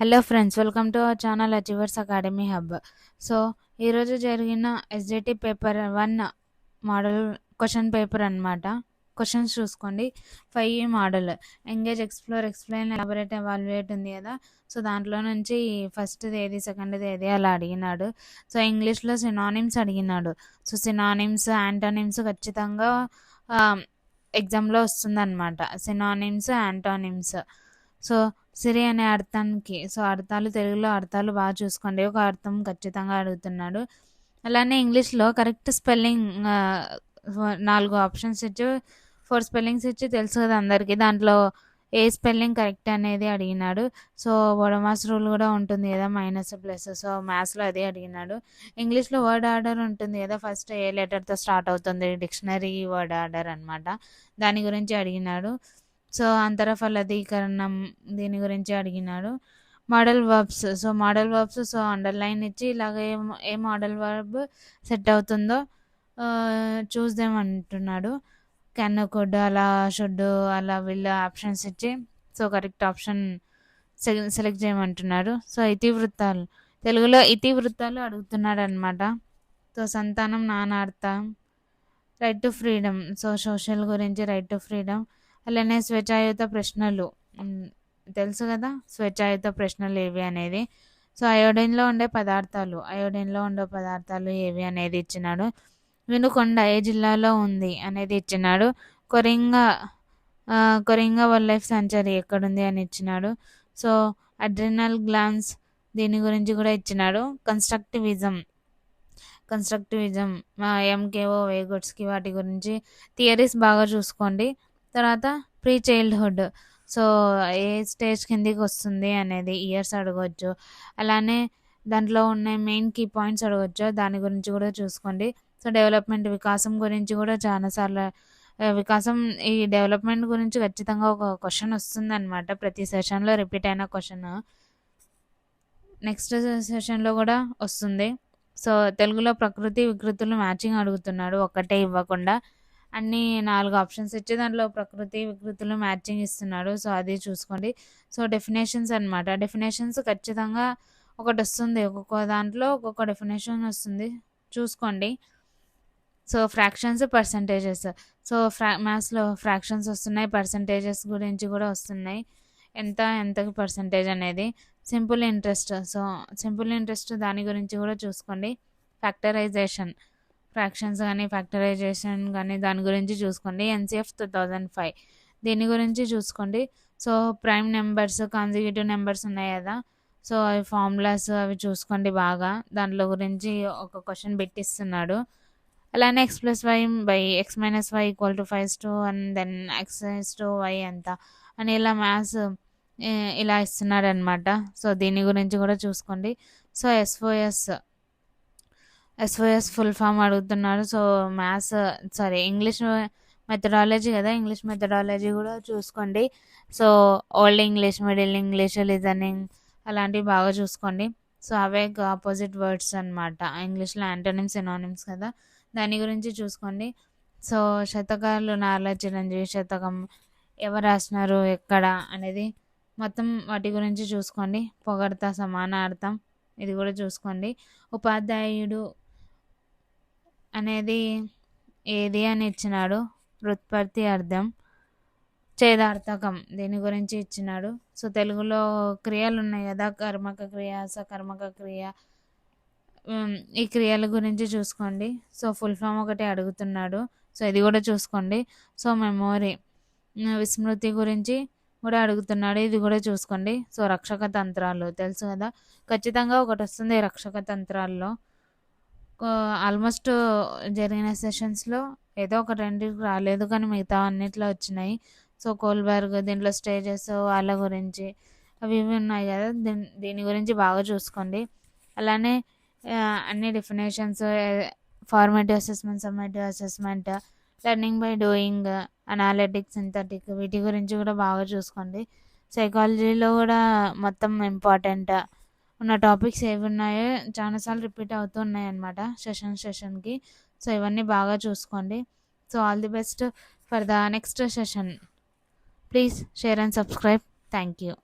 Hello friends, welcome to our channel achievers academy hub. So ఈరోజు జరిగిన SGT paper 1 model question paper అనమాట. Questions చూసుకోండి. 5 model engage, explore, explain, elaborate, evaluate ఉంది కదా. So దాంట్లో నుంచి ఫస్ట్ది ఏది, సెకండ్ది ఏది అలా అడిగినాడు. సో ఇంగ్లీష్లో సినానిమ్స్ అడిగినాడు. సో సినానిమ్స్, యాంటోనిమ్స్ ఖచ్చితంగా ఎగ్జామ్లో వస్తుందన్నమాట. Synonyms, antonyms. సో సిరి అనే అర్థానికి అర్థాలు, తెలుగులో అర్థాలు బాగా చూసుకోండి. ఒక అర్థం ఖచ్చితంగా అడుగుతున్నాడు. అలానే ఇంగ్లీష్లో కరెక్ట్ స్పెల్లింగ్ 4 ఆప్షన్స్ ఇచ్చి 4 స్పెల్లింగ్స్ ఇచ్చి తెలుసు కదా అందరికీ. దాంట్లో ఏ స్పెల్లింగ్ కరెక్ట్ అనేది అడిగినాడు. సో వొడమాస్ రూల్ కూడా ఉంటుంది కదా, మైనస్ ప్లస్. సో మ్యాథ్స్లో అదే అడిగినాడు. ఇంగ్లీష్లో వర్డ్ ఆర్డర్ ఉంటుంది కదా, ఫస్ట్ ఏ లెటర్తో స్టార్ట్ అవుతుంది, డిక్షనరీ వర్డ్ ఆర్డర్ అనమాట. దాని గురించి అడిగినాడు. సో అంతరఫలదీకరణం దీని గురించి అడిగినాడు. Modal verbs. So modal verbs underline ఇచ్చి ఇలాగ ఏ మోడల్ వర్బ్ సెట్ అవుతుందో చూస్ దెమ్ అంటున్నాడు. కెన్, కుడ్, అలా, షుడ్, అలా వీళ్ళ ఆప్షన్స్ ఇచ్చి కరెక్ట్ ఆప్షన్ సెలెక్ట్ చేయమంటున్నాడు. ఇతివృత్తాలు, తెలుగులో ఇతివృత్తాలు అడుగుతున్నాడు అనమాట. సంతానం, నానార్థం, రైట్ టు ఫ్రీడమ్. సోషల్ గురించి రైట్ టు ఫ్రీడమ్. అలానే స్వేచ్ఛాయుత ప్రశ్నలు తెలుసు కదా, స్వేచ్ఛాయుత ప్రశ్నలు ఏవి అనేది. అయోడిన్లో ఉండే పదార్థాలు ఏవి అనేది ఇచ్చినాడు. వినుకొండ ఏ జిల్లాలో ఉంది అనేది ఇచ్చినాడు. కొరింగా వైల్డ్ లైఫ్ సెంచరీ ఎక్కడుంది అని ఇచ్చినాడు. అడ్రినల్ గ్లాన్స్ దీని గురించి కూడా ఇచ్చినాడు. కన్స్ట్రక్టివిజం ఎంకేఓ వేగొట్స్కి వాటి గురించి థియరీస్ బాగా చూసుకోండి. తర్వాత ప్రీ చైల్డ్హుడ్, ఏ స్టేజ్ కిందికి వస్తుంది అనేది ఇయర్స్ అడగవచ్చు. అలానే దాంట్లో ఉన్న మెయిన్ కీ పాయింట్స్ అడగవచ్చు, దాని గురించి కూడా చూసుకోండి. డెవలప్మెంట్, వికాసం గురించి కూడా చాలాసార్లు ఈ డెవలప్మెంట్ గురించి ఖచ్చితంగా ఒక క్వశ్చన్ వస్తుంది అనమాట. ప్రతి సెషన్లో రిపీట్ అయిన క్వశ్చన్ నెక్స్ట్ సెషన్లో కూడా వస్తుంది. తెలుగులో ప్రకృతి, వికృతులు మ్యాచింగ్ అడుగుతున్నాడు, ఒక్కటే ఇవ్వకుండా అన్ని 4 ఆప్షన్స్ ఇచ్చి దాంట్లో ప్రకృతి, వికృతులు మ్యాచింగ్ ఇస్తున్నాడు. అది చూసుకోండి. డెఫినేషన్స్ అనమాట. డెఫినేషన్స్ ఖచ్చితంగా ఒకటి వస్తుంది, ఒక్కొక్క దాంట్లో ఒక్కొక్క డెఫినేషన్ వస్తుంది, చూసుకోండి. Fractions, percentages. మ్యాథ్స్లో ఫ్రాక్షన్స్ వస్తున్నాయి, పర్సంటేజెస్ గురించి కూడా వస్తున్నాయి, ఎంతకి పర్సంటేజ్ అనేది. సింపుల్ ఇంట్రెస్ట్ దాని గురించి కూడా చూసుకోండి. ఫ్యాక్టరైజేషన్, ఫ్రాక్షన్స్ కానీ ఫ్యాక్టరైజేషన్ కానీ దాని గురించి చూసుకోండి. ఎన్సిఎఫ్ 2005 దీని గురించి చూసుకోండి. ప్రైమ్ నెంబర్స్, కాన్సిక్యూటివ్ నెంబర్స్ ఉన్నాయి కదా, అవి ఫార్ములాస్ అవి చూసుకోండి బాగా. దాంట్లో గురించి ఒక క్వశ్చన్ పెట్టిస్తున్నాడు. అలానే x+y/x - y = 5 and then x/y ఎంత అని ఇలా మ్యాథ్స్ ఇలా ఇస్తున్నాడు అనమాట. దీని గురించి కూడా చూసుకోండి. ఎస్ఓఎస్ ఫుల్ ఫామ్ అడుగుతున్నాడు. ఇంగ్లీష్ మెథడాలజీ కదా, ఇంగ్లీష్ మెథడాలజీ కూడా చూసుకోండి. Old English, middle English, listening అలాంటివి బాగా చూసుకోండి. అవే ఆపోజిట్ వర్డ్స్ అనమాట. ఇంగ్లీష్లో యాంటోనిమ్స్, సినానిమ్స్ కదా, దాని గురించి చూసుకోండి. శతకాలు, నార్ల చిరంజీవి శతకం ఎవరు రాసినారు, ఎక్కడ అనేది మొత్తం వాటి గురించి చూసుకోండి. పొగడ్త, సమానార్థం ఇది కూడా చూసుకోండి. ఉపాధ్యాయుడు అనేది ఏది అని ఇచ్చినాడు. వ్యుత్పత్తి, అర్థం, ఛేదార్థకం దీని గురించి ఇచ్చినాడు. తెలుగులో క్రియలు ఉన్నాయి కదా, కర్మక క్రియ, సకర్మక క్రియ, ఈ క్రియల గురించి చూసుకోండి. ఫుల్ ఫామ్ ఒకటి అడుగుతున్నాడు, ఇది కూడా చూసుకోండి. మెమోరీ, విస్మృతి గురించి కూడా అడుగుతున్నాడు, ఇది కూడా చూసుకోండి. రక్షక తంత్రాలు తెలుసు కదా, ఖచ్చితంగా ఒకటి వస్తుంది రక్షక తంత్రాల్లో. ఆల్మోస్ట్ జరిగిన సెషన్స్లో ఏదో ఒక 2 రాలేదు, కానీ మిగతా అన్నిట్లో వచ్చినాయి. కోల్బర్గ్ దీంట్లో స్టేజెస్ వాళ్ళ గురించి అవి ఇవి ఉన్నాయి కదా, దీని గురించి బాగా చూసుకోండి. అలానే అన్ని definitions, formative assessment, summative assessment, learning by doing, analytic, synthetic వీటి గురించి కూడా బాగా చూసుకోండి. సైకాలజీలో కూడా మొత్తం ఇంపార్టెంట్ ఉన్న టాపిక్స్ ఏవి ఉన్నాయో చాలాసార్లు రిపీట్ అవుతూ ఉన్నాయి అన్నమాట సెషన్కి. ఇవన్నీ బాగా చూసుకోండి. All the best for the next session. Please share and subscribe. Thank you.